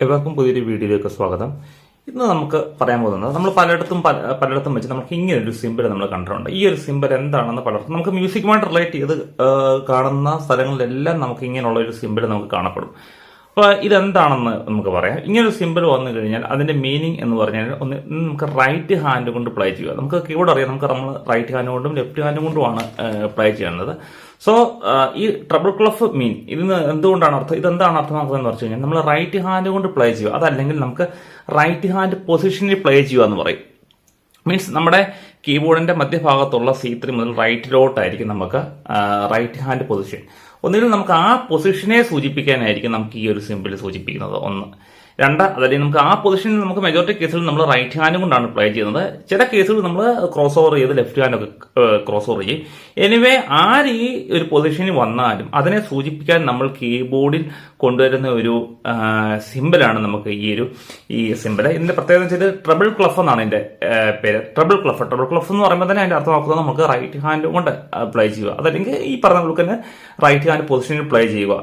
എവർക്കും പുതിയൊരു വീഡിയോയിലേക്ക് സ്വാഗതം. ഇന്ന് നമുക്ക് പറയാൻ പോകുന്നത് നമ്മൾ പലയിടത്തും വെച്ച് നമുക്ക് ഇങ്ങനെ ഒരു സിമ്പിൾ നമ്മൾ കണ്ടിട്ടുണ്ട്. ഈ ഒരു സിമ്പിൾ എന്താണെന്ന് പലർക്കും നമുക്ക് മ്യൂസിക്കുമായിട്ട് റിലേറ്റ് ചെയ്ത് കാണുന്ന സ്ഥലങ്ങളിലെല്ലാം നമുക്ക് ഇങ്ങനെയുള്ള ഒരു സിമ്പിൾ നമുക്ക് കാണപ്പെടും. അപ്പോൾ ഇതെന്താണെന്ന് നമുക്ക് പറയാം. ഇങ്ങനൊരു സിമ്പിൾ വന്നു കഴിഞ്ഞാൽ അതിന്റെ മീനിങ് എന്ന് പറഞ്ഞാൽ നമുക്ക് റൈറ്റ് ഹാൻഡ് കൊണ്ട് പ്ലേ ചെയ്യുക. നമുക്ക് കീബോർഡ് അറിയാം, നമ്മൾ റൈറ്റ് ഹാൻഡ് കൊണ്ടും ലെഫ്റ്റ് ഹാൻഡ് കൊണ്ടുമാണ് പ്ലേ ചെയ്യുന്നത്. സോ ഈ ട്രബിൾ ക്ലഫ് ഇതിന് എന്തുകൊണ്ടാണ് ഇതെന്താണ് അർത്ഥമാക്കുന്നത് എന്ന് പറഞ്ഞു കഴിഞ്ഞാൽ നമ്മൾ റൈറ്റ് ഹാൻഡ് കൊണ്ട് പ്ലേ ചെയ്യുക, അതല്ലെങ്കിൽ നമുക്ക് റൈറ്റ് ഹാൻഡ് പൊസിഷനിൽ പ്ലേ ചെയ്യുക എന്ന് പറയും. മീൻസ് നമ്മുടെ കീബോർഡിന്റെ മധ്യഭാഗത്തുള്ള C3 മുതൽ റൈറ്റിലോട്ടായിരിക്കും നമുക്ക് റൈറ്റ് ഹാൻഡ് പൊസിഷൻ. ഒന്നുകിൽ നമുക്ക് ആ പൊസിഷനെ സൂചിപ്പിക്കാനായിരിക്കും നമുക്ക് ഈ ഒരു സിമ്പിൾ സൂചിപ്പിക്കുന്നത്. അതല്ലെങ്കിൽ നമുക്ക് ആ പൊസിഷനിൽ നമുക്ക് മെജോറിറ്റി കേസുകൾ നമ്മൾ റൈറ്റ് ഹാൻഡ് കൊണ്ടാണ് പ്ലേ ചെയ്യുന്നത്. ചില കേസുകൾ നമ്മൾ ക്രോസ് ഓവർ ചെയ്ത് ലെഫ്റ്റ് ഹാൻഡ് ഒക്കെ ക്രോസ് ഓവർ ചെയ്യും. എനിവേ ഈ ഒരു പൊസിഷനിൽ വന്നാലും അതിനെ സൂചിപ്പിക്കാൻ നമ്മൾ കീബോർഡിൽ കൊണ്ടുവരുന്ന ഒരു സിമ്പിളാണ് നമുക്ക് ഈ സിമ്പിൾ. ഇതിന്റെ പ്രത്യേകത വെച്ചാൽ ട്രബിൾ ക്ലഫ് എന്നാണ് ഇതിന്റെ പേര്. ട്രബിൾ ക്ലഫ് എന്ന് പറയുമ്പോൾ തന്നെ അതിന്റെ അർത്ഥമാക്കുന്നത് നമുക്ക് റൈറ്റ് ഹാൻഡ് കൊണ്ട് പ്ലേ ചെയ്യുക, അതല്ലെങ്കിൽ ഈ പറഞ്ഞ പോലെ തന്നെ റൈറ്റ് ഹാൻഡ് പൊസിഷനിൽ പ്ലേ ചെയ്യുക.